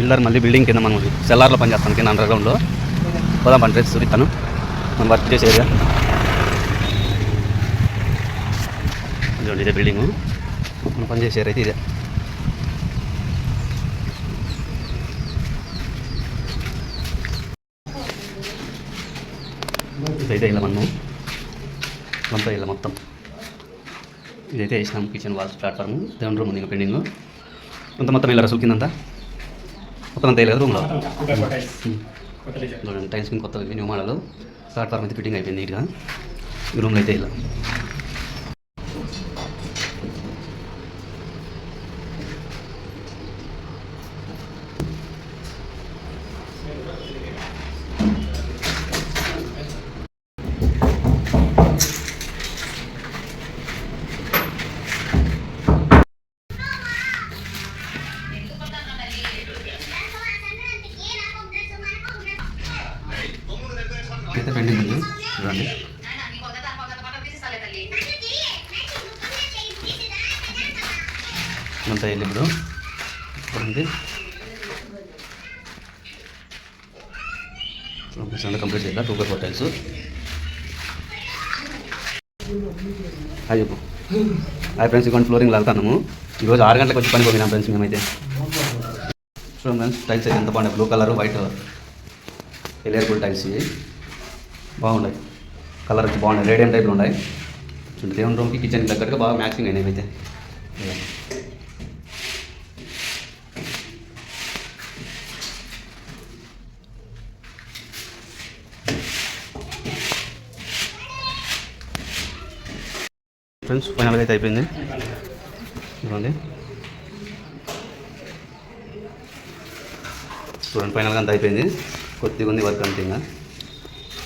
Builder మళ్ళీ building కింద మనం సెల్లార్లో పనిచేస్తాను కింద అండర్ గ్రౌండ్లో. పోదాం పని డ్రెస్ చూపిస్తాను మనం వర్క్ చేసే ఏరియా. ఇదే బిల్డింగు మనం పనిచేసే ఏరియా అయితే ఇదే. ఇదైతే ఇలా మనము అంతా ఇలా మొత్తం ఇదైతే వేసినాం. కిచెన్ వాల్స్ ప్లాట్ఫామ్ దేవుని రూమ్ ఉంది ఇంకా పెండింగ్ అంత మొత్తం ఇలా రసలు కిందంతా మొత్తం అంతా వేయలేదు రూమ్లో. టైల్స్ కింద కొత్త న్యూ మోడల్ ప్లాట్ఫామ్ అయితే ఫిట్టింగ్ అయిపోయింది నీట్గా. ఈ రూమ్లో అయితే ఇలా అయితే పెండింగ్ ఉంది చూడండి. అంతా వెళ్ళి ఇప్పుడు ఉంది కంప్లీట్ చేయాలి. 2x4 tiles. అది చెప్పు. అది ఫ్రెండ్స్ ఇటువంటి ఫ్లోరింగ్ వెళ్తాము. ఈరోజు 6 గంటలకు వచ్చి పని పోయినాం ఫ్రెండ్స్ మేమైతే. చూడండి ఫ్రెండ్స్ టైల్స్ అయితే ఎంత బాగున్నాయి. బ్లూ కలర్ వైట్ ఎలియర్బుల్ టైల్స్ ఇవి బాగున్నాయి. కలర్ వచ్చి బాగున్నాయి. రేడియం టైప్లో ఉన్నాయి. చూడండి దేవుని రూమ్కి కిచెన్కి తగ్గట్టుగా బాగా మ్యాచింగ్ అయినాయి అయితే. ఫ్రెండ్స్ ఫైనల్గా అయితే అయిపోయింది. చూడండి ఫైనల్గా అంతా అయిపోయింది. కొద్దిగా ఉంది వర్క్ అంతే, ఇంకా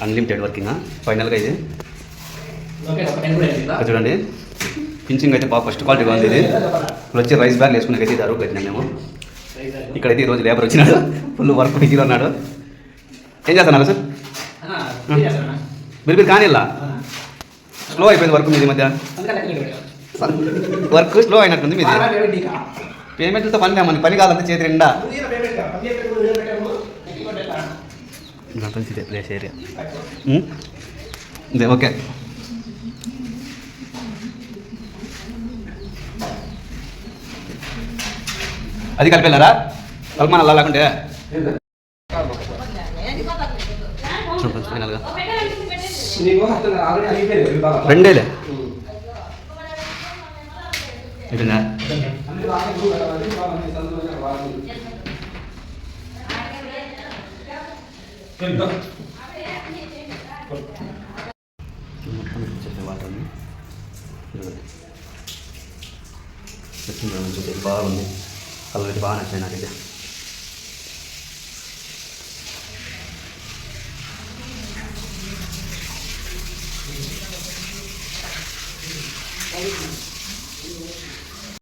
అన్లిమిటెడ్ వర్కింగ్ ఫైనల్గా ఇది. చూడండి ఫినిషింగ్ అయితే బాగా ఫస్ట్ క్వాలిటీగా ఉంది. ఇది ఇప్పుడు వచ్చి రైస్ బ్యాగ్ వేసుకునేకైతే ఇది అరుగు పెట్టినాం మేము. ఇక్కడైతే ఈరోజు లేబర్ వచ్చినాడు, ఫుల్ వర్క్ బిజీలో ఉన్నాడు. ఏం చేస్తున్నారు సార్? మీరు కానీ ఇలా స్లో అయిపోయింది వర్క్ మీది. మధ్య వర్క్ స్లో అయినట్టుంది మీది. పేమెంట్లతో పని లేమని పని కాదంటే చేతి నిండా. ఇదే ప్లేస్ ఏరియా ఇదే. ఓకే అది కలిపేళ్ళారా? కలపమని అలా లేకుంటే ఫైనల్గా రెండేలే అయిపోయిందా? మొత్తం వచ్చేసే వాటర్ని చూసేది బాగుంది. కలర్ అయితే బాగా నచ్చాయి నాకైతే.